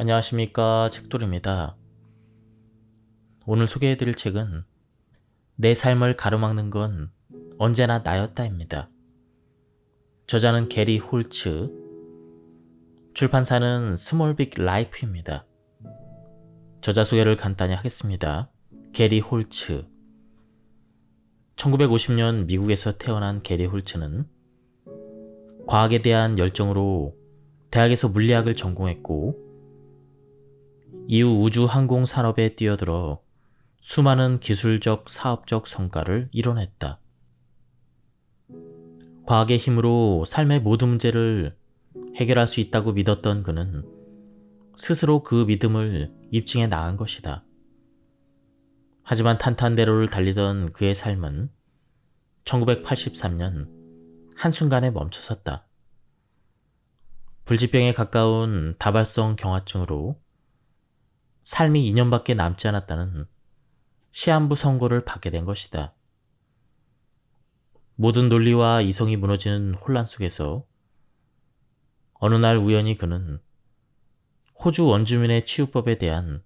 안녕하십니까, 책돌입니다. 오늘 소개해드릴 책은 내 삶을 가로막는 건 언제나 나였다입니다. 저자는 게리 홀츠, 출판사는 스몰빅 라이프입니다. 저자 소개를 간단히 하겠습니다. 게리 홀츠. 1950년 미국에서 태어난 게리 홀츠는 과학에 대한 열정으로 대학에서 물리학을 전공했고, 이후 우주 항공 산업에 뛰어들어 수많은 기술적, 사업적 성과를 이뤄냈다. 과학의 힘으로 삶의 모든 문제를 해결할 수 있다고 믿었던 그는 스스로 그 믿음을 입증해 나간 것이다. 하지만 탄탄대로를 달리던 그의 삶은 1983년 한순간에 멈춰섰다. 불치병에 가까운 다발성 경화증으로 삶이 2년밖에 남지 않았다는 시한부 선고를 받게 된 것이다. 모든 논리와 이성이 무너지는 혼란 속에서 어느 날 우연히 그는 호주 원주민의 치유법에 대한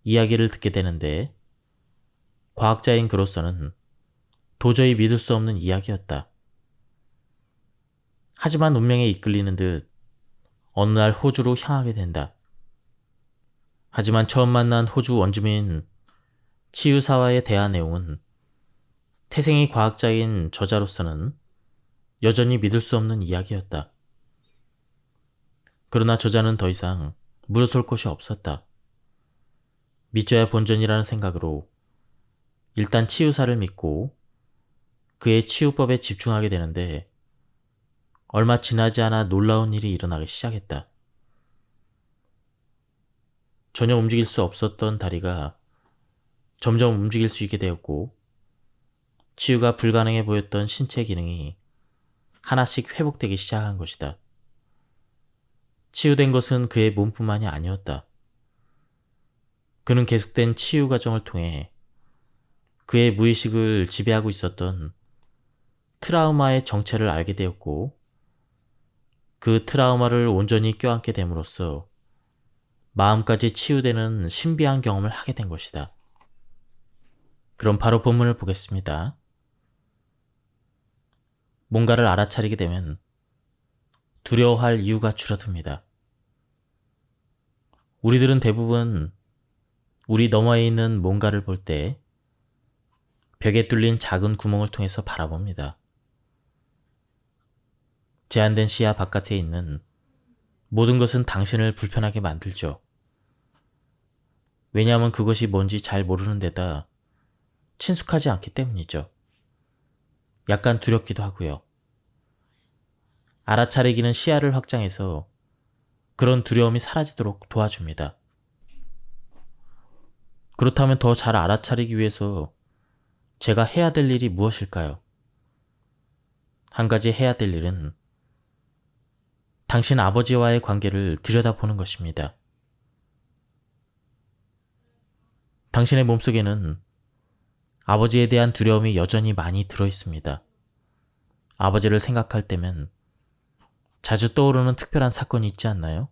이야기를 듣게 되는데, 과학자인 그로서는 도저히 믿을 수 없는 이야기였다. 하지만 운명에 이끌리는 듯 어느 날 호주로 향하게 된다. 하지만 처음 만난 호주 원주민 치유사와의 대화 내용은 태생이 과학자인 저자로서는 여전히 믿을 수 없는 이야기였다. 그러나 저자는 더 이상 물러설 곳이 없었다. 믿져야 본전이라는 생각으로 일단 치유사를 믿고 그의 치유법에 집중하게 되는데, 얼마 지나지 않아 놀라운 일이 일어나기 시작했다. 전혀 움직일 수 없었던 다리가 점점 움직일 수 있게 되었고, 치유가 불가능해 보였던 신체 기능이 하나씩 회복되기 시작한 것이다. 치유된 것은 그의 몸뿐만이 아니었다. 그는 계속된 치유 과정을 통해 그의 무의식을 지배하고 있었던 트라우마의 정체를 알게 되었고, 그 트라우마를 온전히 껴안게 됨으로써 마음까지 치유되는 신비한 경험을 하게 된 것이다. 그럼 바로 본문을 보겠습니다. 뭔가를 알아차리게 되면 두려워할 이유가 줄어듭니다. 우리들은 대부분 우리 너머에 있는 뭔가를 볼 때 벽에 뚫린 작은 구멍을 통해서 바라봅니다. 제한된 시야 바깥에 있는 모든 것은 당신을 불편하게 만들죠. 왜냐하면 그것이 뭔지 잘 모르는 데다 친숙하지 않기 때문이죠. 약간 두렵기도 하고요. 알아차리기는 시야를 확장해서 그런 두려움이 사라지도록 도와줍니다. 그렇다면 더 잘 알아차리기 위해서 제가 해야 될 일이 무엇일까요? 한 가지 해야 될 일은 당신 아버지와의 관계를 들여다보는 것입니다. 당신의 몸속에는 아버지에 대한 두려움이 여전히 많이 들어있습니다. 아버지를 생각할 때면 자주 떠오르는 특별한 사건이 있지 않나요?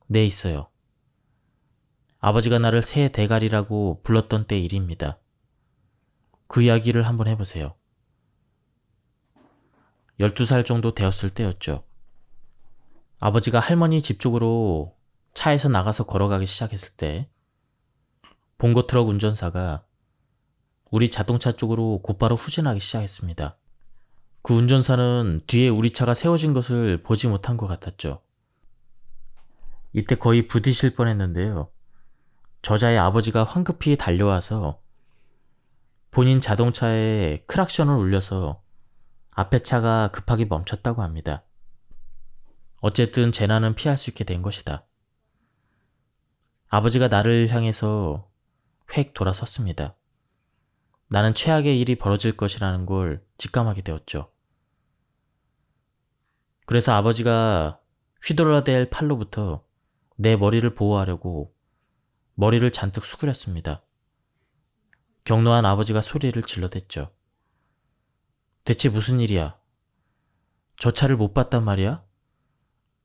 네, 있어요. 아버지가 나를 새 대가리라고 불렀던 때 일입니다. 그 이야기를 한번 해보세요. 12살 정도 되었을 때였죠. 아버지가 할머니 집 쪽으로 차에서 나가서 걸어가기 시작했을 때 봉고 트럭 운전사가 우리 자동차 쪽으로 곧바로 후진하기 시작했습니다. 그 운전사는 뒤에 우리 차가 세워진 것을 보지 못한 것 같았죠. 이때 거의 부딪힐 뻔했는데요. 저자의 아버지가 황급히 달려와서 본인 자동차에 크락션을 울려서 앞에 차가 급하게 멈췄다고 합니다. 어쨌든 재난은 피할 수 있게 된 것이다. 아버지가 나를 향해서 획 돌아섰습니다. 나는 최악의 일이 벌어질 것이라는 걸 직감하게 되었죠. 그래서 아버지가 휘둘러야 될 팔로부터 내 머리를 보호하려고 머리를 잔뜩 수그렸습니다. 격노한 아버지가 소리를 질러댔죠. 대체 무슨 일이야? 저 차를 못 봤단 말이야?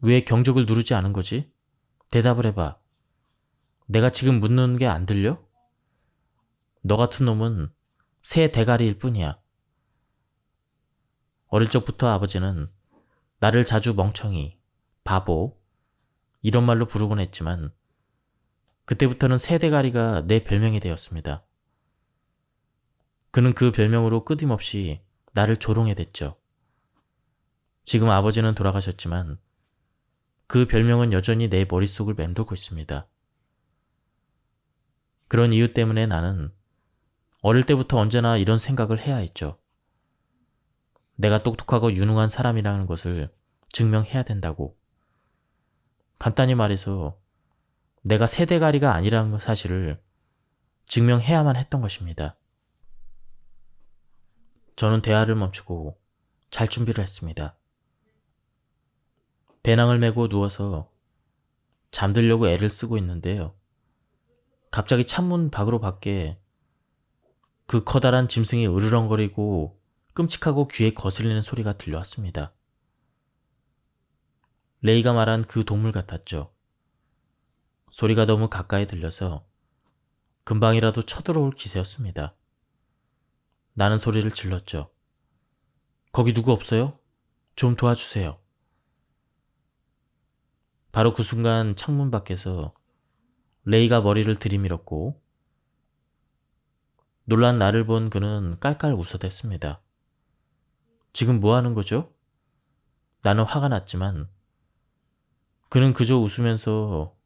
왜 경적을 누르지 않은 거지? 대답을 해봐. 내가 지금 묻는 게 안 들려? 너 같은 놈은 새 대가리일 뿐이야. 어릴 적부터 아버지는 나를 자주 멍청이, 바보, 이런 말로 부르곤 했지만 그때부터는 새 대가리가 내 별명이 되었습니다. 그는 그 별명으로 끊임없이 나를 조롱해댔죠. 지금 아버지는 돌아가셨지만 그 별명은 여전히 내 머릿속을 맴돌고 있습니다. 그런 이유 때문에 나는 어릴 때부터 언제나 이런 생각을 해야 했죠. 내가 똑똑하고 유능한 사람이라는 것을 증명해야 된다고. 간단히 말해서 내가 새대가리가 아니라는 사실을 증명해야만 했던 것입니다. 저는 대화를 멈추고 잘 준비를 했습니다. 배낭을 메고 누워서 잠들려고 애를 쓰고 있는데요. 갑자기 창문 밖으로 밖에 그 커다란 짐승이 으르렁거리고 끔찍하고 귀에 거슬리는 소리가 들려왔습니다. 레이가 말한 그 동물 같았죠. 소리가 너무 가까이 들려서 금방이라도 쳐들어올 기세였습니다. 나는 소리를 질렀죠. 거기 누구 없어요? 좀 도와주세요. 바로 그 순간 창문 밖에서 레이가 머리를 들이밀었고 놀란 나를 본 그는 깔깔 웃어댔습니다. 지금 뭐 하는 거죠? 나는 화가 났지만 그는 그저 웃으면서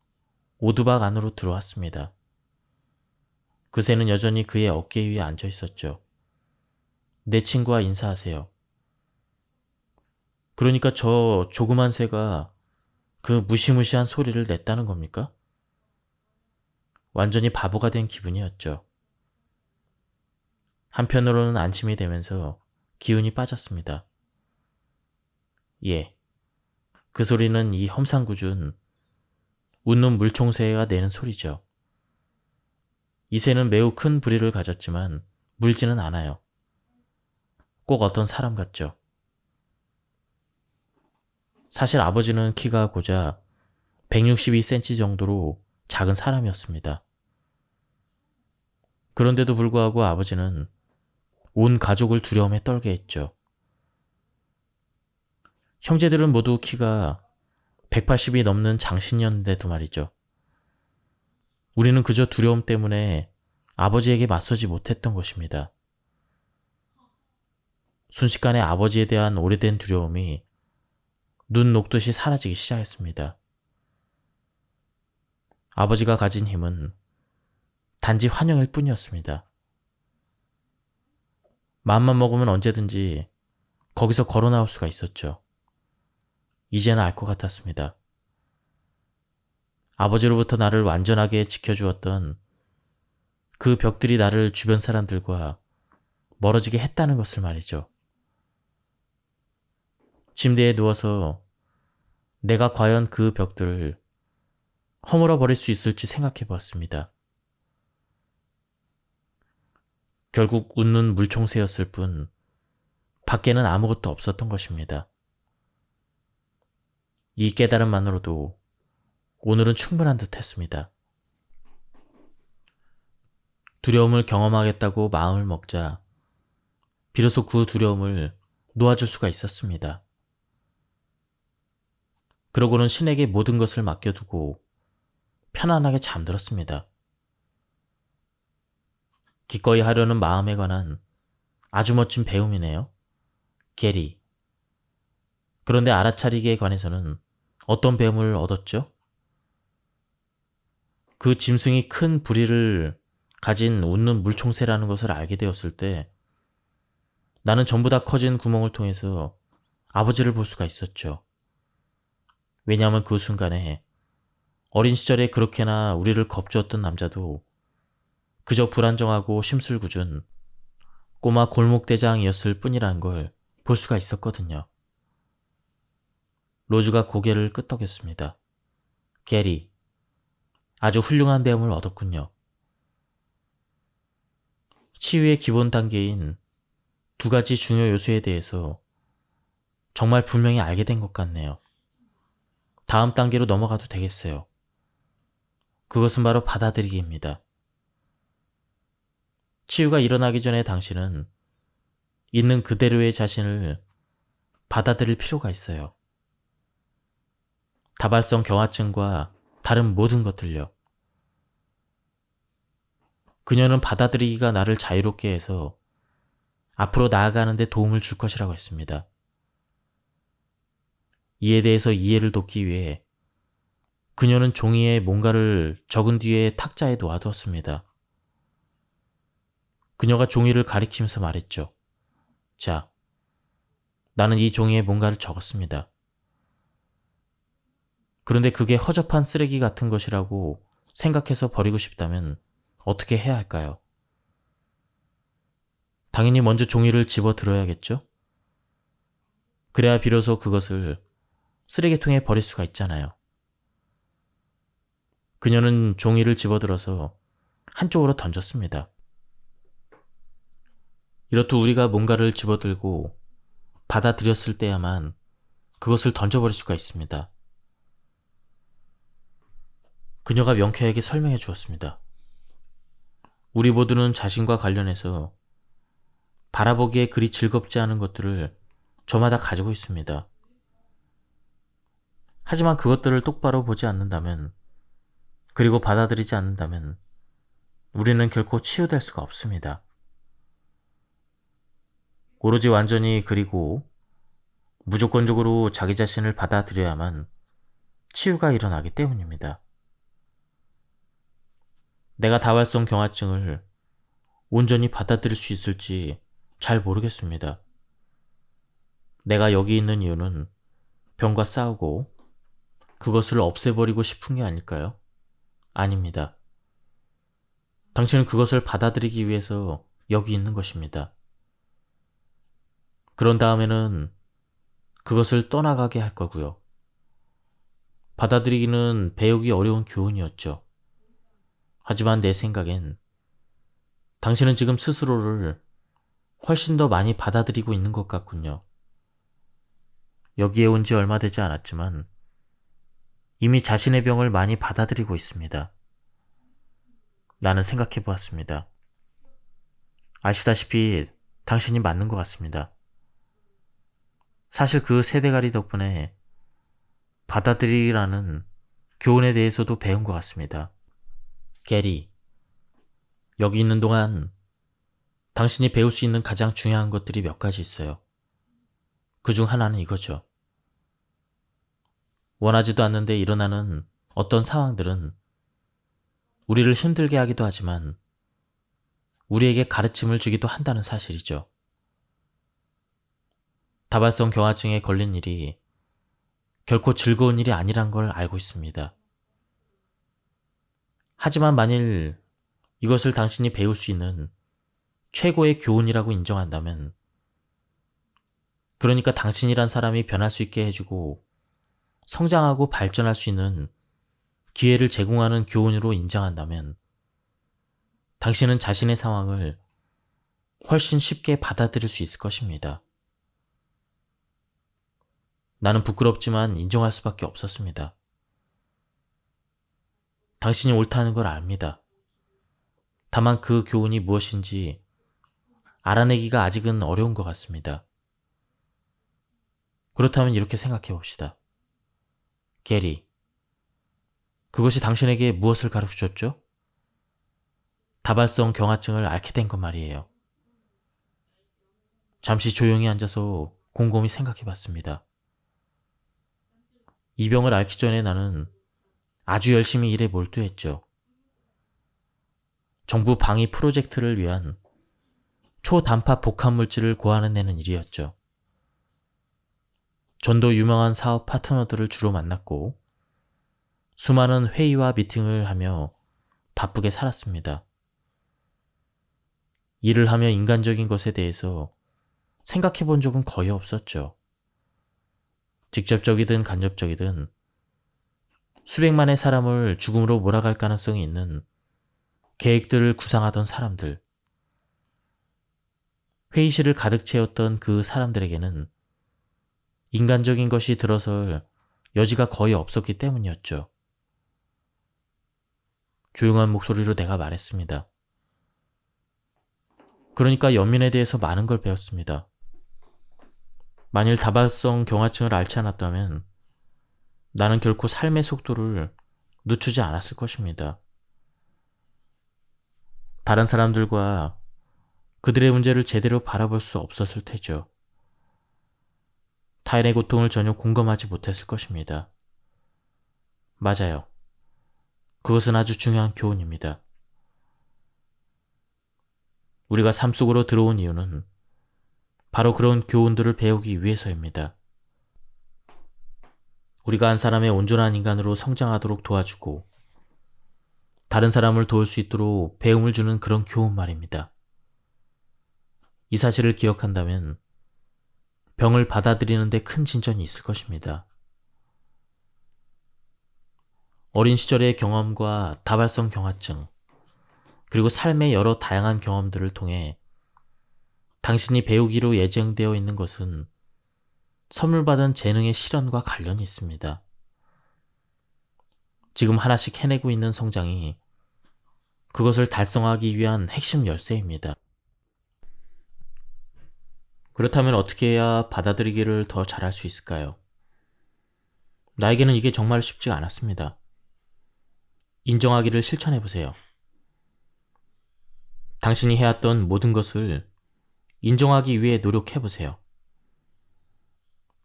오두막 안으로 들어왔습니다. 그 새는 여전히 그의 어깨 위에 앉아 있었죠. 내 친구와 인사하세요. 그러니까 저 조그만 새가 그 무시무시한 소리를 냈다는 겁니까? 완전히 바보가 된 기분이었죠. 한편으로는 안심이 되면서 기운이 빠졌습니다. 예, 그 소리는 이 험상궂은 웃는 물총새가 내는 소리죠. 이 새는 매우 큰 부리를 가졌지만 물지는 않아요. 꼭 어떤 사람 같죠. 사실 아버지는 키가 고작 162cm 정도로 작은 사람이었습니다. 그런데도 불구하고 아버지는 온 가족을 두려움에 떨게 했죠. 형제들은 모두 키가 180이 넘는 장신이었는데도 말이죠. 우리는 그저 두려움 때문에 아버지에게 맞서지 못했던 것입니다. 순식간에 아버지에 대한 오래된 두려움이 눈 녹듯이 사라지기 시작했습니다. 아버지가 가진 힘은 단지 환영일 뿐이었습니다. 마음만 먹으면 언제든지 거기서 걸어 나올 수가 있었죠. 이제는 알 것 같았습니다. 아버지로부터 나를 완전하게 지켜주었던 그 벽들이 나를 주변 사람들과 멀어지게 했다는 것을 말이죠. 침대에 누워서 내가 과연 그 벽들을 허물어 버릴 수 있을지 생각해 보았습니다. 결국 웃는 물총새였을 뿐 밖에는 아무것도 없었던 것입니다. 이 깨달음만으로도 오늘은 충분한 듯 했습니다. 두려움을 경험하겠다고 마음을 먹자 비로소 그 두려움을 놓아줄 수가 있었습니다. 그러고는 신에게 모든 것을 맡겨두고 편안하게 잠들었습니다. 기꺼이 하려는 마음에 관한 아주 멋진 배움이네요. 게리. 그런데 알아차리기에 관해서는 어떤 배움을 얻었죠? 그 짐승이 큰 부리를 가진 웃는 물총새라는 것을 알게 되었을 때 나는 전부 다 커진 구멍을 통해서 아버지를 볼 수가 있었죠. 왜냐하면 그 순간에 어린 시절에 그렇게나 우리를 겁주었던 남자도 그저 불안정하고 심술궂은 꼬마 골목대장이었을 뿐이라는 걸 볼 수가 있었거든요. 로즈가 고개를 끄덕였습니다. 게리, 아주 훌륭한 배움을 얻었군요. 치유의 기본 단계인 두 가지 중요 요소에 대해서 정말 분명히 알게 된 것 같네요. 다음 단계로 넘어가도 되겠어요. 그것은 바로 받아들이기입니다. 치유가 일어나기 전에 당신은 있는 그대로의 자신을 받아들일 필요가 있어요. 다발성 경화증과 다른 모든 것들요. 그녀는 받아들이기가 나를 자유롭게 해서 앞으로 나아가는 데 도움을 줄 것이라고 했습니다. 이에 대해서 이해를 돕기 위해 그녀는 종이에 뭔가를 적은 뒤에 탁자에 놓아두었습니다. 그녀가 종이를 가리키면서 말했죠. 자, 나는 이 종이에 뭔가를 적었습니다. 그런데 그게 허접한 쓰레기 같은 것이라고 생각해서 버리고 싶다면 어떻게 해야 할까요? 당연히 먼저 종이를 집어 들어야겠죠? 그래야 비로소 그것을 쓰레기통에 버릴 수가 있잖아요. 그녀는 종이를 집어들어서 한쪽으로 던졌습니다. 이렇듯 우리가 뭔가를 집어들고 받아들였을 때야만 그것을 던져버릴 수가 있습니다. 그녀가 명쾌하게 설명해 주었습니다. 우리 모두는 자신과 관련해서 바라보기에 그리 즐겁지 않은 것들을 저마다 가지고 있습니다. 하지만 그것들을 똑바로 보지 않는다면, 그리고 받아들이지 않는다면 우리는 결코 치유될 수가 없습니다. 오로지 완전히 그리고 무조건적으로 자기 자신을 받아들여야만 치유가 일어나기 때문입니다. 내가 다발성 경화증을 온전히 받아들일 수 있을지 잘 모르겠습니다. 내가 여기 있는 이유는 병과 싸우고 그것을 없애버리고 싶은 게 아닐까요? 아닙니다. 당신은 그것을 받아들이기 위해서 여기 있는 것입니다. 그런 다음에는 그것을 떠나가게 할 거고요. 받아들이기는 배우기 어려운 교훈이었죠. 하지만 내 생각엔 당신은 지금 스스로를 훨씬 더 많이 받아들이고 있는 것 같군요. 여기에 온 지 얼마 되지 않았지만 이미 자신의 병을 많이 받아들이고 있습니다. 나는 생각해 보았습니다. 아시다시피 당신이 맞는 것 같습니다. 사실 그 세대가리 덕분에 받아들이라는 교훈에 대해서도 배운 것 같습니다. 게리, 여기 있는 동안 당신이 배울 수 있는 가장 중요한 것들이 몇 가지 있어요. 그중 하나는 이거죠. 원하지도 않는데 일어나는 어떤 상황들은 우리를 힘들게 하기도 하지만 우리에게 가르침을 주기도 한다는 사실이죠. 다발성 경화증에 걸린 일이 결코 즐거운 일이 아니란 걸 알고 있습니다. 하지만 만일 이것을 당신이 배울 수 있는 최고의 교훈이라고 인정한다면, 그러니까 당신이란 사람이 변할 수 있게 해주고 성장하고 발전할 수 있는 기회를 제공하는 교훈으로 인정한다면, 당신은 자신의 상황을 훨씬 쉽게 받아들일 수 있을 것입니다. 나는 부끄럽지만 인정할 수밖에 없었습니다. 당신이 옳다는 걸 압니다. 다만 그 교훈이 무엇인지 알아내기가 아직은 어려운 것 같습니다. 그렇다면 이렇게 생각해 봅시다. 게리, 그것이 당신에게 무엇을 가르쳐줬죠? 다발성 경화증을 앓게 된 것 말이에요. 잠시 조용히 앉아서 곰곰이 생각해 봤습니다. 이 병을 앓기 전에 나는 아주 열심히 일에 몰두했죠. 정부 방위 프로젝트를 위한 초단파 복합물질을 고안해내는 일이었죠. 전도 유명한 사업 파트너들을 주로 만났고 수많은 회의와 미팅을 하며 바쁘게 살았습니다. 일을 하며 인간적인 것에 대해서 생각해 본 적은 거의 없었죠. 직접적이든 간접적이든 수백만의 사람을 죽음으로 몰아갈 가능성이 있는 계획들을 구상하던 사람들, 회의실을 가득 채웠던 그 사람들에게는 인간적인 것이 들어설 여지가 거의 없었기 때문이었죠. 조용한 목소리로 내가 말했습니다. 그러니까 연민에 대해서 많은 걸 배웠습니다. 만일 다발성 경화증을 앓지 않았다면 나는 결코 삶의 속도를 늦추지 않았을 것입니다. 다른 사람들과 그들의 문제를 제대로 바라볼 수 없었을 테죠. 타인의 고통을 전혀 공감하지 못했을 것입니다. 맞아요. 그것은 아주 중요한 교훈입니다. 우리가 삶 속으로 들어온 이유는 바로 그런 교훈들을 배우기 위해서입니다. 우리가 한 사람의 온전한 인간으로 성장하도록 도와주고 다른 사람을 도울 수 있도록 배움을 주는 그런 교훈 말입니다. 이 사실을 기억한다면 병을 받아들이는 데 큰 진전이 있을 것입니다. 어린 시절의 경험과 다발성 경화증, 그리고 삶의 여러 다양한 경험들을 통해 당신이 배우기로 예정되어 있는 것은 선물 받은 재능의 실현과 관련이 있습니다. 지금 하나씩 해내고 있는 성장이 그것을 달성하기 위한 핵심 열쇠입니다. 그렇다면 어떻게 해야 받아들이기를 더 잘할 수 있을까요? 나에게는 이게 정말 쉽지가 않았습니다. 인정하기를 실천해보세요. 당신이 해왔던 모든 것을 인정하기 위해 노력해보세요.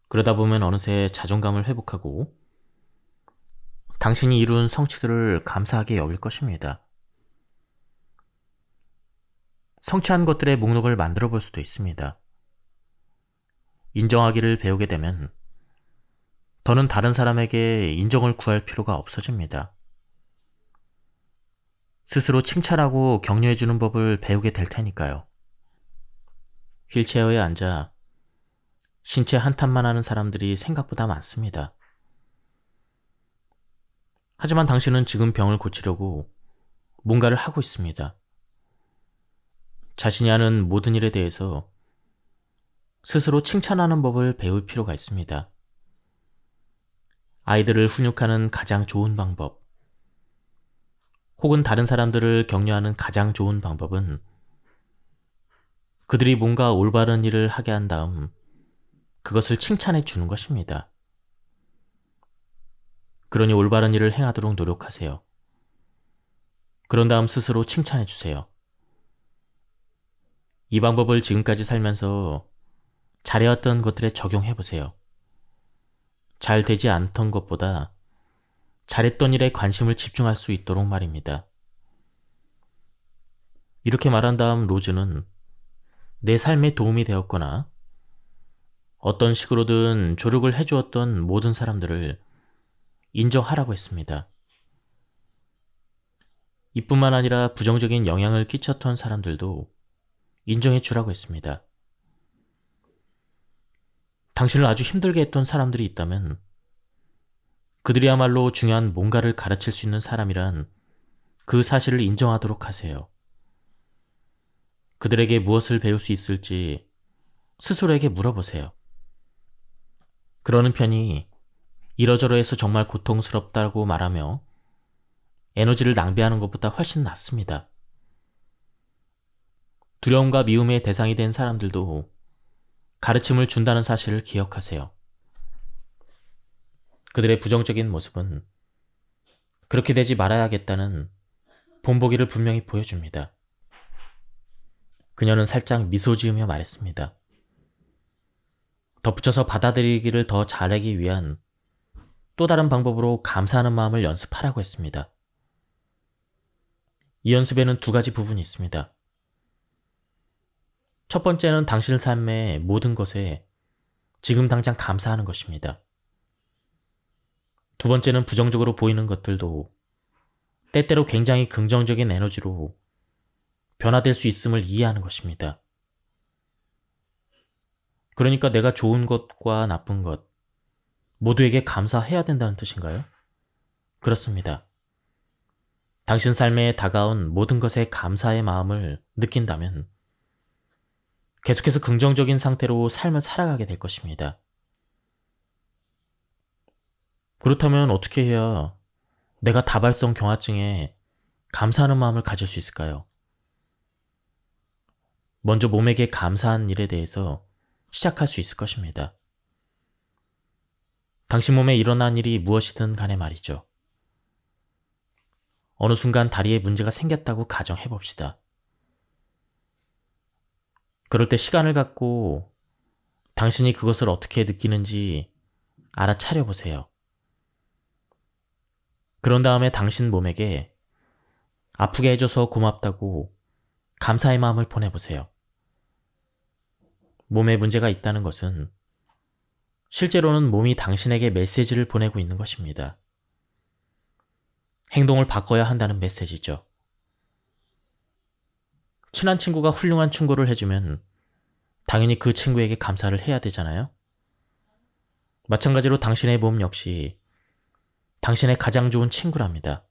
그러다 보면 어느새 자존감을 회복하고 당신이 이룬 성취들을 감사하게 여길 것입니다. 성취한 것들의 목록을 만들어 볼 수도 있습니다. 인정하기를 배우게 되면 더는 다른 사람에게 인정을 구할 필요가 없어집니다. 스스로 칭찬하고 격려해주는 법을 배우게 될 테니까요. 휠체어에 앉아 신체 한탄만 하는 사람들이 생각보다 많습니다. 하지만 당신은 지금 병을 고치려고 뭔가를 하고 있습니다. 자신이 하는 모든 일에 대해서 스스로 칭찬하는 법을 배울 필요가 있습니다. 아이들을 훈육하는 가장 좋은 방법, 혹은 다른 사람들을 격려하는 가장 좋은 방법은 그들이 뭔가 올바른 일을 하게 한 다음 그것을 칭찬해 주는 것입니다. 그러니 올바른 일을 행하도록 노력하세요. 그런 다음 스스로 칭찬해 주세요. 이 방법을 지금까지 살면서 잘해왔던 것들에 적용해 보세요. 잘 되지 않던 것보다 잘했던 일에 관심을 집중할 수 있도록 말입니다. 이렇게 말한 다음 로즈는 내 삶에 도움이 되었거나 어떤 식으로든 조력을 해주었던 모든 사람들을 인정하라고 했습니다. 이뿐만 아니라 부정적인 영향을 끼쳤던 사람들도 인정해 주라고 했습니다. 당신을 아주 힘들게 했던 사람들이 있다면 그들이야말로 중요한 뭔가를 가르칠 수 있는 사람이란 그 사실을 인정하도록 하세요. 그들에게 무엇을 배울 수 있을지 스스로에게 물어보세요. 그러는 편이 이러저러해서 정말 고통스럽다고 말하며 에너지를 낭비하는 것보다 훨씬 낫습니다. 두려움과 미움의 대상이 된 사람들도 가르침을 준다는 사실을 기억하세요. 그들의 부정적인 모습은 그렇게 되지 말아야겠다는 본보기를 분명히 보여줍니다. 그녀는 살짝 미소 지으며 말했습니다. 덧붙여서 받아들이기를 더 잘하기 위한 또 다른 방법으로 감사하는 마음을 연습하라고 했습니다. 이 연습에는 두 가지 부분이 있습니다. 첫 번째는 당신 삶의 모든 것에 지금 당장 감사하는 것입니다. 두 번째는 부정적으로 보이는 것들도 때때로 굉장히 긍정적인 에너지로 변화될 수 있음을 이해하는 것입니다. 그러니까 내가 좋은 것과 나쁜 것 모두에게 감사해야 된다는 뜻인가요? 그렇습니다. 당신 삶에 다가온 모든 것에 감사의 마음을 느낀다면 계속해서 긍정적인 상태로 삶을 살아가게 될 것입니다. 그렇다면 어떻게 해야 내가 다발성 경화증에 감사하는 마음을 가질 수 있을까요? 먼저 몸에게 감사한 일에 대해서 시작할 수 있을 것입니다. 당신 몸에 일어난 일이 무엇이든 간에 말이죠. 어느 순간 다리에 문제가 생겼다고 가정해 봅시다. 그럴 때 시간을 갖고 당신이 그것을 어떻게 느끼는지 알아차려 보세요. 그런 다음에 당신 몸에게 아프게 해줘서 고맙다고 감사의 마음을 보내보세요. 몸에 문제가 있다는 것은 실제로는 몸이 당신에게 메시지를 보내고 있는 것입니다. 행동을 바꿔야 한다는 메시지죠. 친한 친구가 훌륭한 충고를 해주면 당연히 그 친구에게 감사를 해야 되잖아요. 마찬가지로 당신의 몸 역시 당신의 가장 좋은 친구랍니다.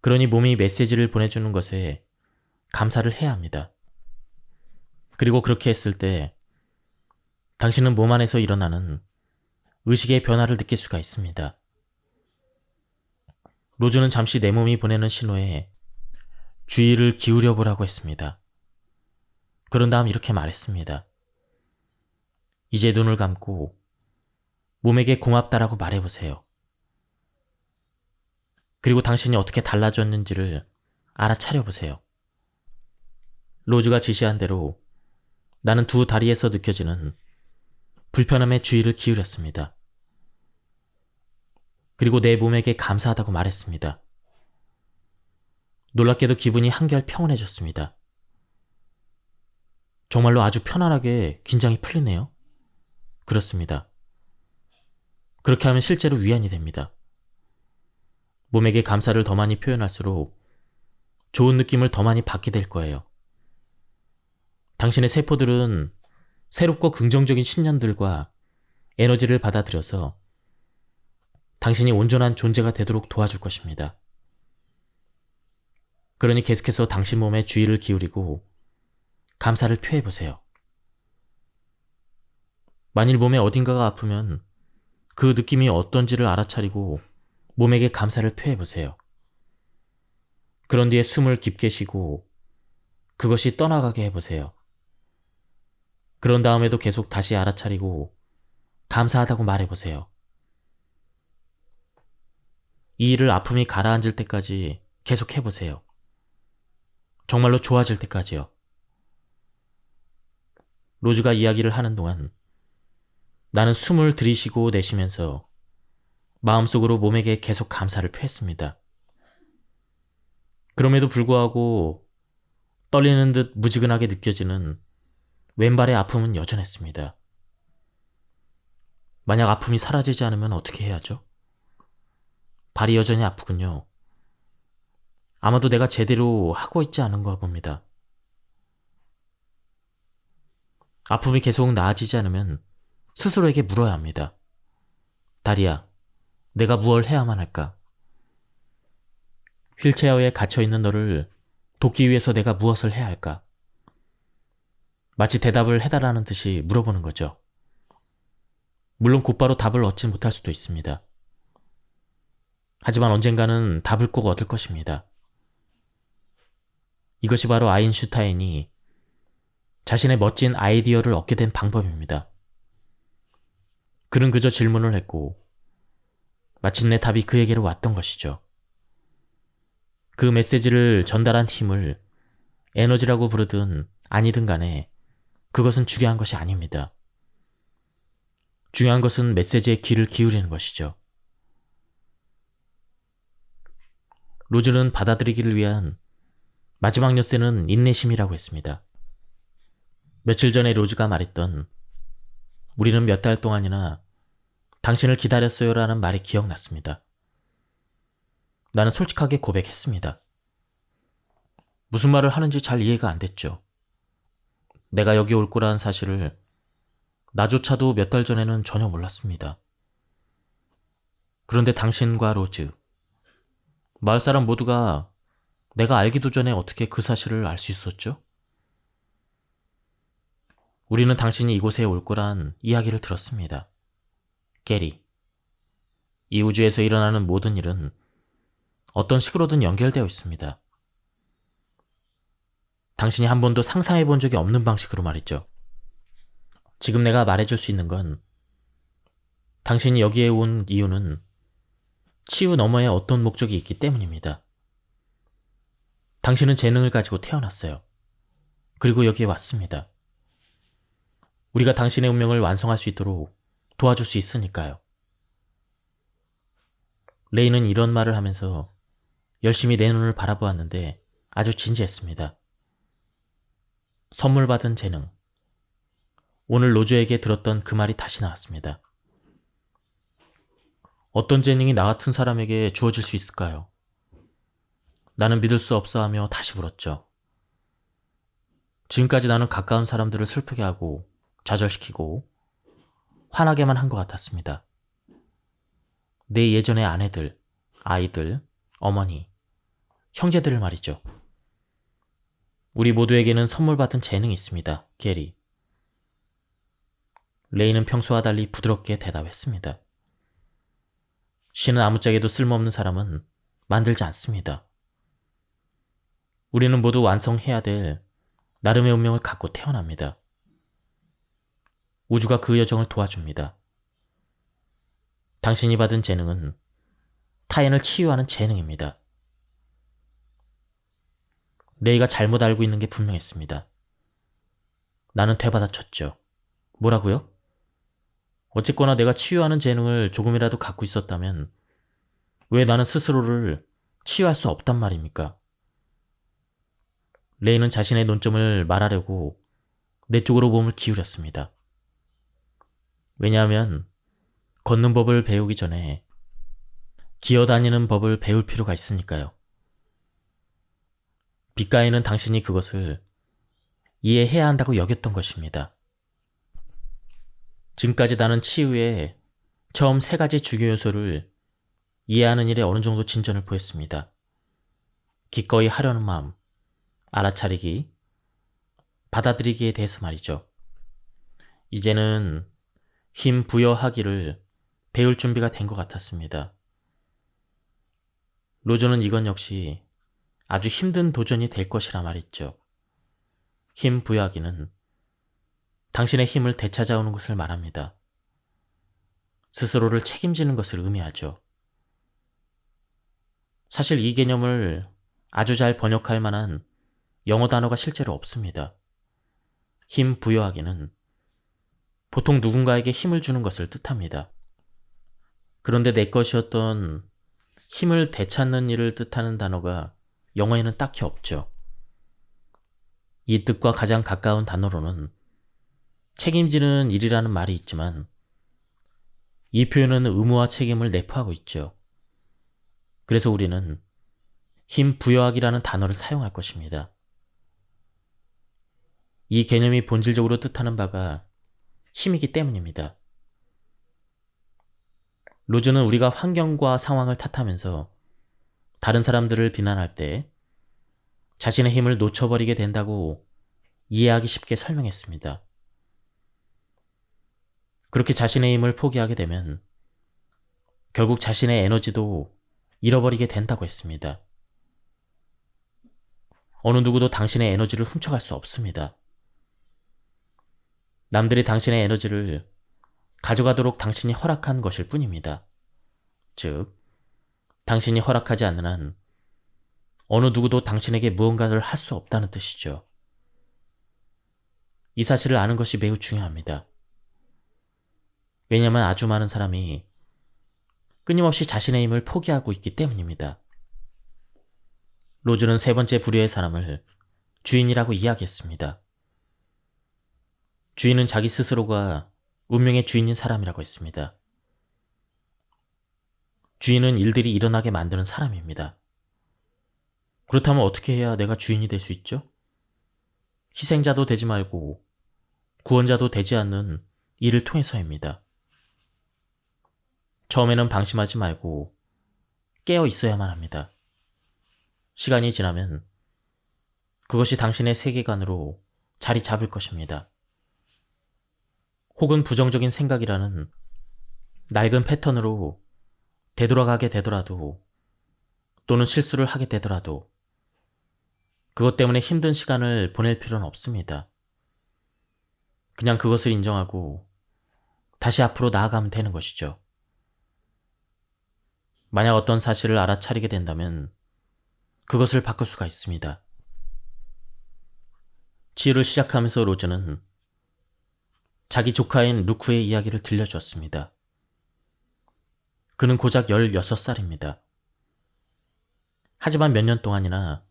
그러니 몸이 메시지를 보내주는 것에 감사를 해야 합니다. 그리고 그렇게 했을 때 당신은 몸 안에서 일어나는 의식의 변화를 느낄 수가 있습니다. 로즈는 잠시 내 몸이 보내는 신호에 주의를 기울여 보라고 했습니다. 그런 다음 이렇게 말했습니다. 이제 눈을 감고 몸에게 고맙다라고 말해보세요. 그리고 당신이 어떻게 달라졌는지를 알아차려 보세요. 로즈가 지시한 대로 나는 두 다리에서 느껴지는 불편함에 주의를 기울였습니다. 그리고 내 몸에게 감사하다고 말했습니다. 놀랍게도 기분이 한결 평온해졌습니다. 정말로 아주 편안하게 긴장이 풀리네요. 그렇습니다. 그렇게 하면 실제로 위안이 됩니다. 몸에게 감사를 더 많이 표현할수록 좋은 느낌을 더 많이 받게 될 거예요. 당신의 세포들은 새롭고 긍정적인 신념들과 에너지를 받아들여서 당신이 온전한 존재가 되도록 도와줄 것입니다. 그러니 계속해서 당신 몸에 주의를 기울이고 감사를 표해보세요. 만일 몸에 어딘가가 아프면 그 느낌이 어떤지를 알아차리고 몸에게 감사를 표해보세요. 그런 뒤에 숨을 깊게 쉬고 그것이 떠나가게 해보세요. 그런 다음에도 계속 다시 알아차리고 감사하다고 말해보세요. 이 일을 아픔이 가라앉을 때까지 계속 해보세요. 정말로 좋아질 때까지요. 로즈가 이야기를 하는 동안 나는 숨을 들이쉬고 내쉬면서 마음속으로 몸에게 계속 감사를 표했습니다. 그럼에도 불구하고 떨리는 듯 무지근하게 느껴지는 왼발의 아픔은 여전했습니다. 만약 아픔이 사라지지 않으면 어떻게 해야죠? 발이 여전히 아프군요. 아마도 내가 제대로 하고 있지 않은가 봅니다. 아픔이 계속 나아지지 않으면 스스로에게 물어야 합니다. 다리야, 내가 무엇을 해야만 할까? 휠체어에 갇혀있는 너를 돕기 위해서 내가 무엇을 해야 할까? 마치 대답을 해달라는 듯이 물어보는 거죠. 물론 곧바로 답을 얻지 못할 수도 있습니다. 하지만 언젠가는 답을 꼭 얻을 것입니다. 이것이 바로 아인슈타인이 자신의 멋진 아이디어를 얻게 된 방법입니다. 그는 그저 질문을 했고 마침내 답이 그에게로 왔던 것이죠. 그 메시지를 전달한 힘을 에너지라고 부르든 아니든 간에 그것은 중요한 것이 아닙니다. 중요한 것은 메시지에 귀를 기울이는 것이죠. 로즈는 받아들이기를 위한 마지막 열쇠는 인내심이라고 했습니다. 며칠 전에 로즈가 말했던 우리는 몇 달 동안이나 당신을 기다렸어요 라는 말이 기억났습니다. 나는 솔직하게 고백했습니다. 무슨 말을 하는지 잘 이해가 안 됐죠. 내가 여기 올 거라는 사실을 나조차도 몇 달 전에는 전혀 몰랐습니다. 그런데 당신과 로즈, 마을 사람 모두가 내가 알기도 전에 어떻게 그 사실을 알 수 있었죠? 우리는 당신이 이곳에 올 거란 이야기를 들었습니다. 게리, 이 우주에서 일어나는 모든 일은 어떤 식으로든 연결되어 있습니다. 당신이 한 번도 상상해 본 적이 없는 방식으로 말이죠. 지금 내가 말해줄 수 있는 건 당신이 여기에 온 이유는 치유 너머에 어떤 목적이 있기 때문입니다. 당신은 재능을 가지고 태어났어요. 그리고 여기에 왔습니다. 우리가 당신의 운명을 완성할 수 있도록 도와줄 수 있으니까요. 레이는 이런 말을 하면서 열심히 내 눈을 바라보았는데 아주 진지했습니다. 선물 받은 재능. 오늘 로즈에게 들었던 그 말이 다시 나왔습니다. 어떤 재능이 나 같은 사람에게 주어질 수 있을까요? 나는 믿을 수 없어 하며 다시 물었죠. 지금까지 나는 가까운 사람들을 슬프게 하고 좌절시키고 화나게만 한 것 같았습니다. 내 예전의 아내들, 아이들, 어머니, 형제들을 말이죠. 우리 모두에게는 선물 받은 재능이 있습니다, 게리. 레이는 평소와 달리 부드럽게 대답했습니다. 신은 아무짝에도 쓸모없는 사람은 만들지 않습니다. 우리는 모두 완성해야 될 나름의 운명을 갖고 태어납니다. 우주가 그 여정을 도와줍니다. 당신이 받은 재능은 타인을 치유하는 재능입니다. 레이가 잘못 알고 있는 게 분명했습니다. 나는 되받아쳤죠. 뭐라고요? 어쨌거나 내가 치유하는 재능을 조금이라도 갖고 있었다면 왜 나는 스스로를 치유할 수 없단 말입니까? 레이는 자신의 논점을 말하려고 내 쪽으로 몸을 기울였습니다. 왜냐하면 걷는 법을 배우기 전에 기어다니는 법을 배울 필요가 있으니까요. 빛가에는 당신이 그것을 이해해야 한다고 여겼던 것입니다. 지금까지 나는 치유의 처음 3가지 주요 요소를 이해하는 일에 어느 정도 진전을 보였습니다. 기꺼이 하려는 마음, 알아차리기, 받아들이기에 대해서 말이죠. 이제는 힘 부여하기를 배울 준비가 된 것 같았습니다. 로저는 이건 역시 아주 힘든 도전이 될 것이라 말했죠. 힘 부여하기는 당신의 힘을 되찾아오는 것을 말합니다. 스스로를 책임지는 것을 의미하죠. 사실 이 개념을 아주 잘 번역할 만한 영어 단어가 실제로 없습니다. 힘 부여하기는 보통 누군가에게 힘을 주는 것을 뜻합니다. 그런데 내 것이었던 힘을 되찾는 일을 뜻하는 단어가 영어에는 딱히 없죠. 이 뜻과 가장 가까운 단어로는 책임지는 일이라는 말이 있지만 이 표현은 의무와 책임을 내포하고 있죠. 그래서 우리는 힘 부여하기라는 단어를 사용할 것입니다. 이 개념이 본질적으로 뜻하는 바가 힘이기 때문입니다. 로즈는 우리가 환경과 상황을 탓하면서 다른 사람들을 비난할 때 자신의 힘을 놓쳐버리게 된다고 이해하기 쉽게 설명했습니다. 그렇게 자신의 힘을 포기하게 되면 결국 자신의 에너지도 잃어버리게 된다고 했습니다. 어느 누구도 당신의 에너지를 훔쳐갈 수 없습니다. 남들이 당신의 에너지를 가져가도록 당신이 허락한 것일 뿐입니다. 즉, 당신이 허락하지 않는 한 어느 누구도 당신에게 무언가를 할 수 없다는 뜻이죠. 이 사실을 아는 것이 매우 중요합니다. 왜냐하면 아주 많은 사람이 끊임없이 자신의 힘을 포기하고 있기 때문입니다. 로즈는 3번째 부류의 사람을 주인이라고 이야기했습니다. 주인은 자기 스스로가 운명의 주인인 사람이라고 했습니다. 주인은 일들이 일어나게 만드는 사람입니다. 그렇다면 어떻게 해야 내가 주인이 될 수 있죠? 희생자도 되지 말고 구원자도 되지 않는 일을 통해서입니다. 처음에는 방심하지 말고 깨어 있어야만 합니다. 시간이 지나면 그것이 당신의 세계관으로 자리 잡을 것입니다. 혹은 부정적인 생각이라는 낡은 패턴으로 되돌아가게 되더라도 또는 실수를 하게 되더라도 그것 때문에 힘든 시간을 보낼 필요는 없습니다. 그냥 그것을 인정하고 다시 앞으로 나아가면 되는 것이죠. 만약 어떤 사실을 알아차리게 된다면 그것을 바꿀 수가 있습니다. 치유를 시작하면서 로즈는 자기 조카인 루크의 이야기를 들려주었습니다. 그는 고작 16살입니다. 하지만 몇 년 동안이나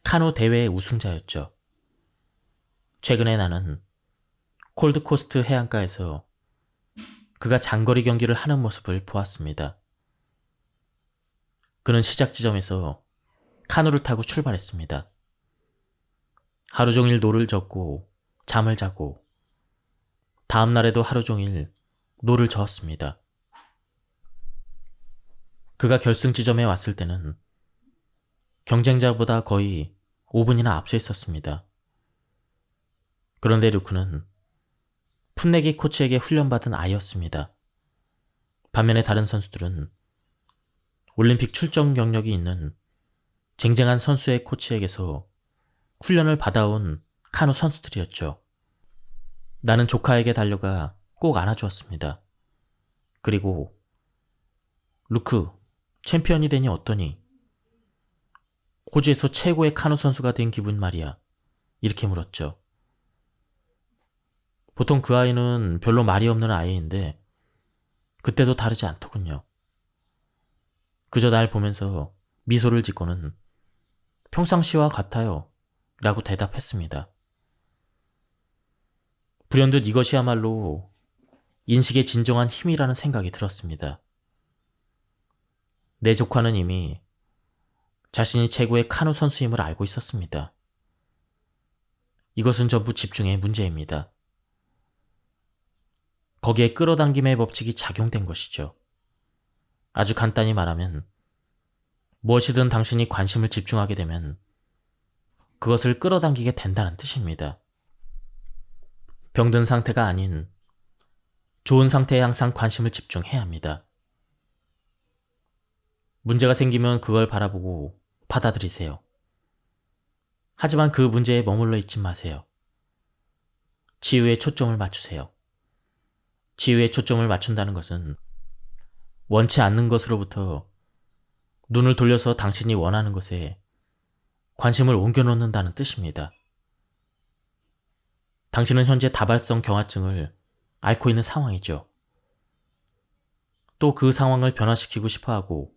카누 대회의 우승자였죠. 최근에 나는 콜드코스트 해안가에서 그가 장거리 경기를 하는 모습을 보았습니다. 그는 시작 지점에서 카누를 타고 출발했습니다. 하루 종일 노를 젓고 잠을 자고 다음 날에도 하루 종일 노를 저었습니다. 그가 결승 지점에 왔을 때는 경쟁자보다 거의 5분이나 앞서 있었습니다. 그런데 루크는 풋내기 코치에게 훈련받은 아이였습니다. 반면에 다른 선수들은 올림픽 출전 경력이 있는 쟁쟁한 선수의 코치에게서 훈련을 받아온 카누 선수들이었죠. 나는 조카에게 달려가 꼭 안아주었습니다. 그리고 루크, 챔피언이 되니 어떠니? 호주에서 최고의 카누 선수가 된 기분 말이야. 이렇게 물었죠. 보통 그 아이는 별로 말이 없는 아이인데 그때도 다르지 않더군요. 그저 날 보면서 미소를 짓고는 평상시와 같아요 라고 대답했습니다. 불현듯 이것이야말로 인식의 진정한 힘이라는 생각이 들었습니다. 내 조카는 이미 자신이 최고의 카누 선수임을 알고 있었습니다. 이것은 전부 집중의 문제입니다. 거기에 끌어당김의 법칙이 작용된 것이죠. 아주 간단히 말하면 무엇이든 당신이 관심을 집중하게 되면 그것을 끌어당기게 된다는 뜻입니다. 병든 상태가 아닌 좋은 상태에 항상 관심을 집중해야 합니다. 문제가 생기면 그걸 바라보고 받아들이세요. 하지만 그 문제에 머물러 있지 마세요. 치유에 초점을 맞추세요. 치유에 초점을 맞춘다는 것은 원치 않는 것으로부터 눈을 돌려서 당신이 원하는 것에 관심을 옮겨놓는다는 뜻입니다. 당신은 현재 다발성 경화증을 앓고 있는 상황이죠. 또 그 상황을 변화시키고 싶어하고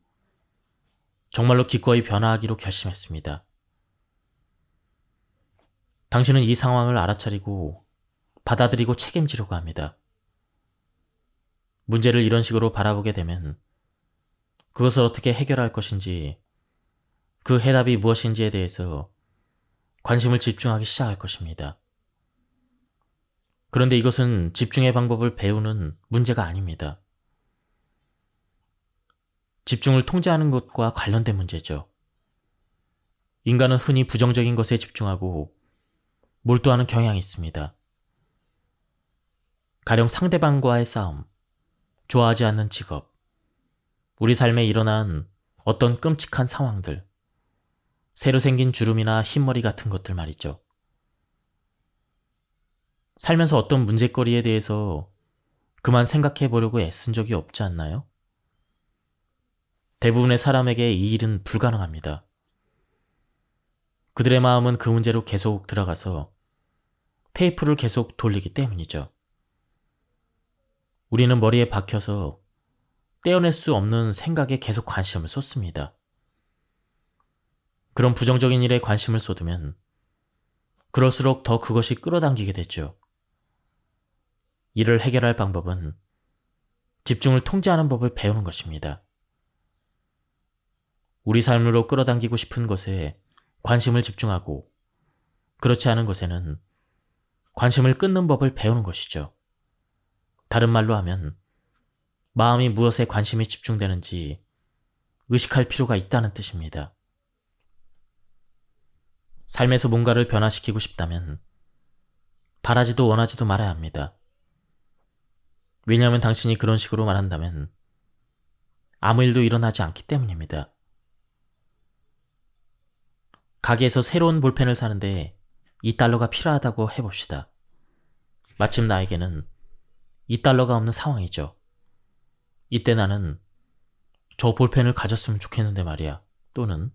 정말로 기꺼이 변화하기로 결심했습니다. 당신은 이 상황을 알아차리고 받아들이고 책임지려고 합니다. 문제를 이런 식으로 바라보게 되면 그것을 어떻게 해결할 것인지, 그 해답이 무엇인지에 대해서 관심을 집중하기 시작할 것입니다. 그런데 이것은 집중의 방법을 배우는 문제가 아닙니다. 집중을 통제하는 것과 관련된 문제죠. 인간은 흔히 부정적인 것에 집중하고 몰두하는 경향이 있습니다. 가령 상대방과의 싸움, 좋아하지 않는 직업, 우리 삶에 일어난 어떤 끔찍한 상황들, 새로 생긴 주름이나 흰머리 같은 것들 말이죠. 살면서 어떤 문제거리에 대해서 그만 생각해 보려고 애쓴 적이 없지 않나요? 대부분의 사람에게 이 일은 불가능합니다. 그들의 마음은 그 문제로 계속 들어가서 테이프를 계속 돌리기 때문이죠. 우리는 머리에 박혀서 떼어낼 수 없는 생각에 계속 관심을 쏟습니다. 그런 부정적인 일에 관심을 쏟으면 그럴수록 더 그것이 끌어당기게 되죠. 이를 해결할 방법은 집중을 통제하는 법을 배우는 것입니다. 우리 삶으로 끌어당기고 싶은 것에 관심을 집중하고 그렇지 않은 것에는 관심을 끊는 법을 배우는 것이죠. 다른 말로 하면 마음이 무엇에 관심이 집중되는지 의식할 필요가 있다는 뜻입니다. 삶에서 뭔가를 변화시키고 싶다면 바라지도 원하지도 말아야 합니다. 왜냐하면 당신이 그런 식으로 말한다면 아무 일도 일어나지 않기 때문입니다. 가게에서 새로운 볼펜을 사는데 2달러가 필요하다고 해봅시다. 마침 나에게는 2달러가 없는 상황이죠. 이때 나는 저 볼펜을 가졌으면 좋겠는데 말이야. 또는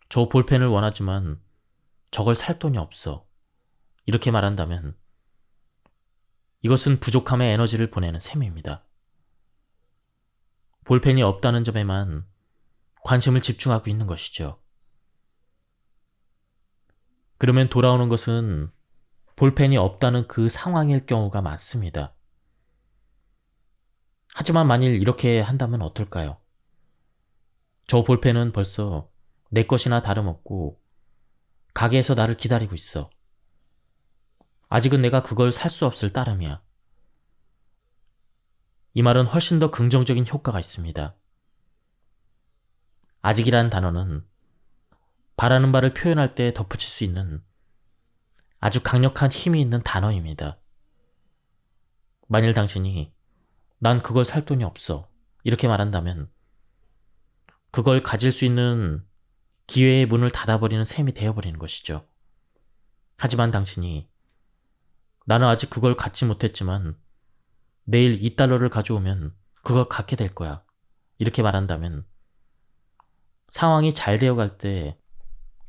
저 볼펜을 원하지만 저걸 살 돈이 없어. 이렇게 말한다면 이것은 부족함의 에너지를 보내는 셈입니다. 볼펜이 없다는 점에만 관심을 집중하고 있는 것이죠. 그러면 돌아오는 것은 볼펜이 없다는 그 상황일 경우가 많습니다. 하지만 만일 이렇게 한다면 어떨까요? 저 볼펜은 벌써 내 것이나 다름없고 가게에서 나를 기다리고 있어. 아직은 내가 그걸 살 수 없을 따름이야. 이 말은 훨씬 더 긍정적인 효과가 있습니다. 아직이란 단어는 바라는 바를 표현할 때 덧붙일 수 있는 아주 강력한 힘이 있는 단어입니다. 만일 당신이 난 그걸 살 돈이 없어 이렇게 말한다면 그걸 가질 수 있는 기회의 문을 닫아버리는 셈이 되어버리는 것이죠. 하지만 당신이 나는 아직 그걸 갖지 못했지만 내일 2달러를 가져오면 그걸 갖게 될 거야. 이렇게 말한다면 상황이 잘 되어갈 때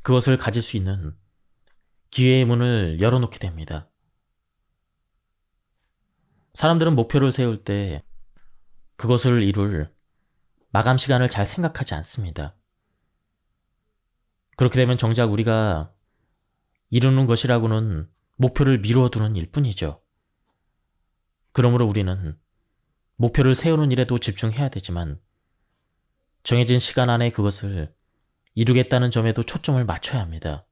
그것을 가질 수 있는 기회의 문을 열어놓게 됩니다. 사람들은 목표를 세울 때 그것을 이룰 마감 시간을 잘 생각하지 않습니다. 그렇게 되면 정작 우리가 이루는 것이라고는 목표를 미루어두는 일뿐이죠. 그러므로 우리는 목표를 세우는 일에도 집중해야 되지만 정해진 시간 안에 그것을 이루겠다는 점에도 초점을 맞춰야 합니다.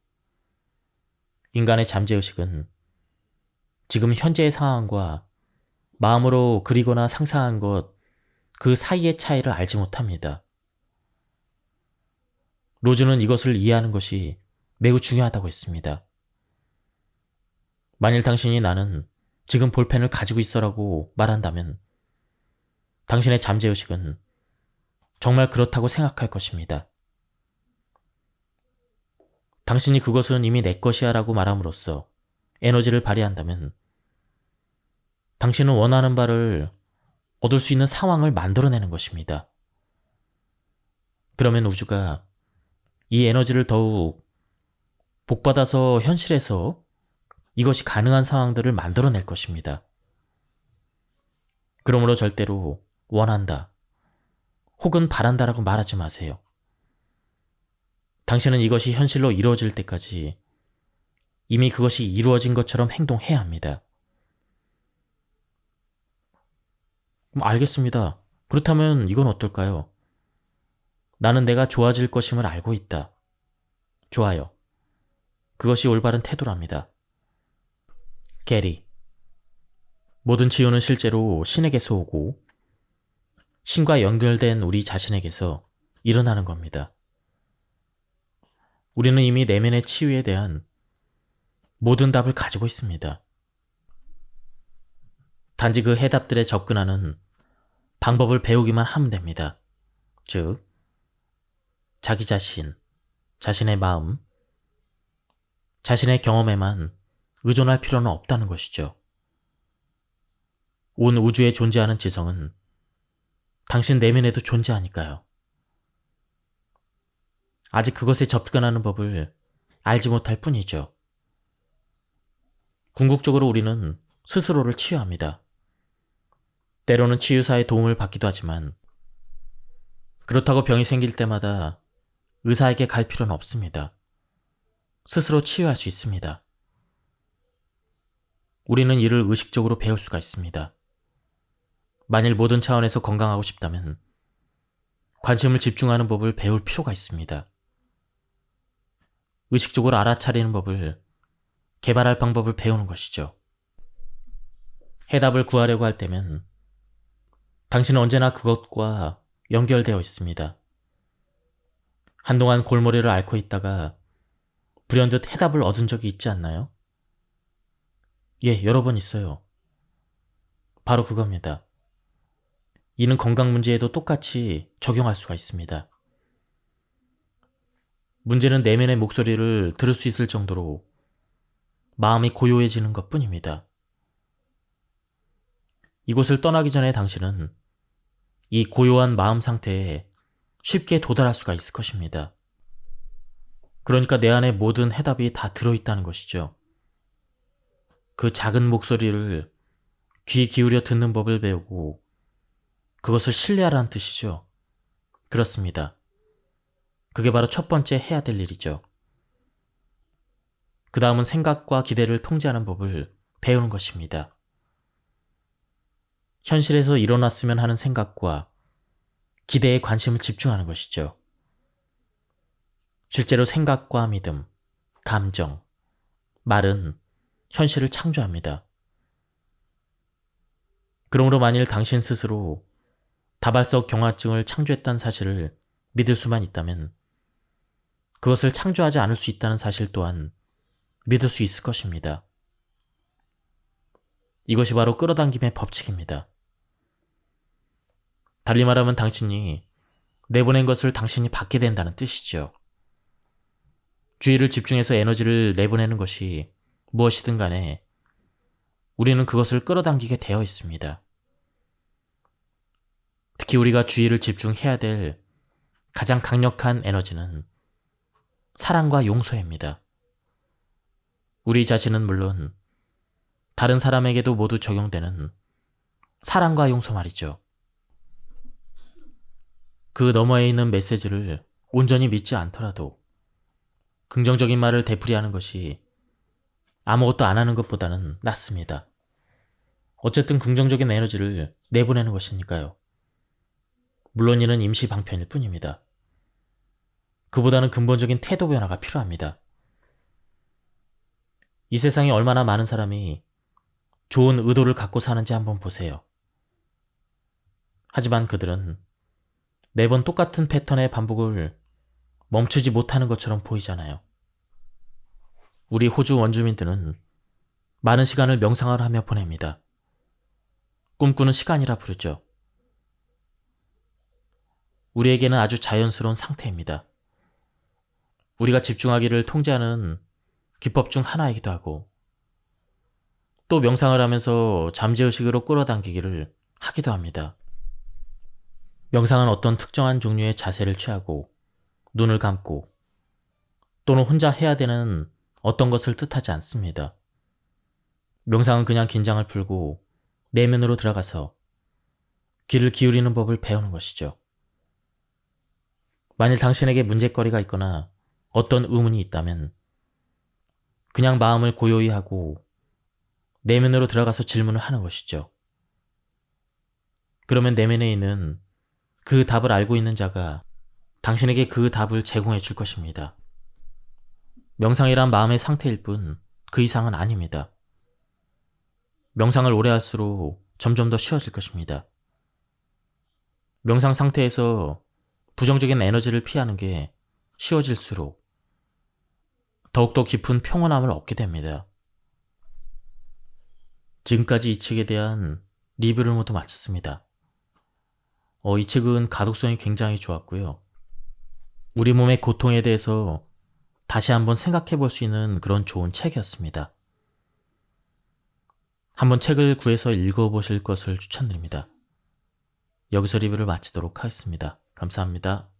인간의 잠재의식은 지금 현재의 상황과 마음으로 그리거나 상상한 것 그 사이의 차이를 알지 못합니다. 로즈는 이것을 이해하는 것이 매우 중요하다고 했습니다. 만일 당신이 나는 지금 볼펜을 가지고 있어라고 말한다면 당신의 잠재의식은 정말 그렇다고 생각할 것입니다. 당신이 그것은 이미 내 것이야 라고 말함으로써 에너지를 발휘한다면 당신은 원하는 바를 얻을 수 있는 상황을 만들어내는 것입니다. 그러면 우주가 이 에너지를 더욱 복받아서 현실에서 이것이 가능한 상황들을 만들어낼 것입니다. 그러므로 절대로 원한다 혹은 바란다라고 말하지 마세요. 당신은 이것이 현실로 이루어질 때까지 이미 그것이 이루어진 것처럼 행동해야 합니다. 알겠습니다. 그렇다면 이건 어떨까요? 나는 내가 좋아질 것임을 알고 있다. 좋아요. 그것이 올바른 태도랍니다. 게리. 모든 치유는 실제로 신에게서 오고 신과 연결된 우리 자신에게서 일어나는 겁니다. 우리는 이미 내면의 치유에 대한 모든 답을 가지고 있습니다. 단지 그 해답들에 접근하는 방법을 배우기만 하면 됩니다. 즉, 자기 자신, 자신의 마음, 자신의 경험에만 의존할 필요는 없다는 것이죠. 온 우주에 존재하는 지성은 당신 내면에도 존재하니까요. 아직 그것에 접근하는 법을 알지 못할 뿐이죠. 궁극적으로 우리는 스스로를 치유합니다. 때로는 치유사의 도움을 받기도 하지만 그렇다고 병이 생길 때마다 의사에게 갈 필요는 없습니다. 스스로 치유할 수 있습니다. 우리는 이를 의식적으로 배울 수가 있습니다. 만일 모든 차원에서 건강하고 싶다면 관심을 집중하는 법을 배울 필요가 있습니다. 의식적으로 알아차리는 법을 개발할 방법을 배우는 것이죠. 해답을 구하려고 할 때면 당신은 언제나 그것과 연결되어 있습니다. 한동안 골머리를 앓고 있다가 불현듯 해답을 얻은 적이 있지 않나요? 예, 여러 번 있어요. 바로 그겁니다. 이는 건강 문제에도 똑같이 적용할 수가 있습니다. 문제는 내면의 목소리를 들을 수 있을 정도로 마음이 고요해지는 것 뿐입니다. 이곳을 떠나기 전에 당신은 이 고요한 마음 상태에 쉽게 도달할 수가 있을 것입니다. 그러니까 내 안에 모든 해답이 다 들어있다는 것이죠. 그 작은 목소리를 귀 기울여 듣는 법을 배우고 그것을 신뢰하라는 뜻이죠. 그렇습니다. 그게 바로 첫 번째 해야 될 일이죠. 그 다음은 생각과 기대를 통제하는 법을 배우는 것입니다. 현실에서 일어났으면 하는 생각과 기대에 관심을 집중하는 것이죠. 실제로 생각과 믿음, 감정, 말은 현실을 창조합니다. 그러므로 만일 당신 스스로 다발적 경화증을 창조했다는 사실을 믿을 수만 있다면 그것을 창조하지 않을 수 있다는 사실 또한 믿을 수 있을 것입니다. 이것이 바로 끌어당김의 법칙입니다. 달리 말하면 당신이 내보낸 것을 당신이 받게 된다는 뜻이죠. 주의를 집중해서 에너지를 내보내는 것이 무엇이든 간에 우리는 그것을 끌어당기게 되어 있습니다. 특히 우리가 주의를 집중해야 될 가장 강력한 에너지는 사랑과 용서입니다. 우리 자신은 물론 다른 사람에게도 모두 적용되는 사랑과 용서 말이죠. 그 너머에 있는 메시지를 온전히 믿지 않더라도 긍정적인 말을 되풀이하는 것이 아무것도 안 하는 것보다는 낫습니다. 어쨌든 긍정적인 에너지를 내보내는 것이니까요. 물론 이는 임시 방편일 뿐입니다. 그보다는 근본적인 태도 변화가 필요합니다. 이 세상에 얼마나 많은 사람이 좋은 의도를 갖고 사는지 한번 보세요. 하지만 그들은 매번 똑같은 패턴의 반복을 멈추지 못하는 것처럼 보이잖아요. 우리 호주 원주민들은 많은 시간을 명상을 하며 보냅니다. 꿈꾸는 시간이라 부르죠. 우리에게는 아주 자연스러운 상태입니다. 우리가 집중하기를 통제하는 기법 중 하나이기도 하고 또 명상을 하면서 잠재의식으로 끌어당기기를 하기도 합니다. 명상은 어떤 특정한 종류의 자세를 취하고 눈을 감고 또는 혼자 해야 되는 어떤 것을 뜻하지 않습니다. 명상은 그냥 긴장을 풀고 내면으로 들어가서 귀를 기울이는 법을 배우는 것이죠. 만일 당신에게 문제거리가 있거나 어떤 의문이 있다면 그냥 마음을 고요히 하고 내면으로 들어가서 질문을 하는 것이죠. 그러면 내면에 있는 그 답을 알고 있는 자가 당신에게 그 답을 제공해 줄 것입니다. 명상이란 마음의 상태일 뿐 그 이상은 아닙니다. 명상을 오래 할수록 점점 더 쉬워질 것입니다. 명상 상태에서 부정적인 에너지를 피하는 게 쉬워질수록 더욱더 깊은 평온함을 얻게 됩니다. 지금까지 이 책에 대한 리뷰를 모두 마쳤습니다. 이 책은 가독성이 굉장히 좋았고요. 우리 몸의 고통에 대해서 다시 한번 생각해 볼 수 있는 그런 좋은 책이었습니다. 한번 책을 구해서 읽어보실 것을 추천드립니다. 여기서 리뷰를 마치도록 하겠습니다. 감사합니다.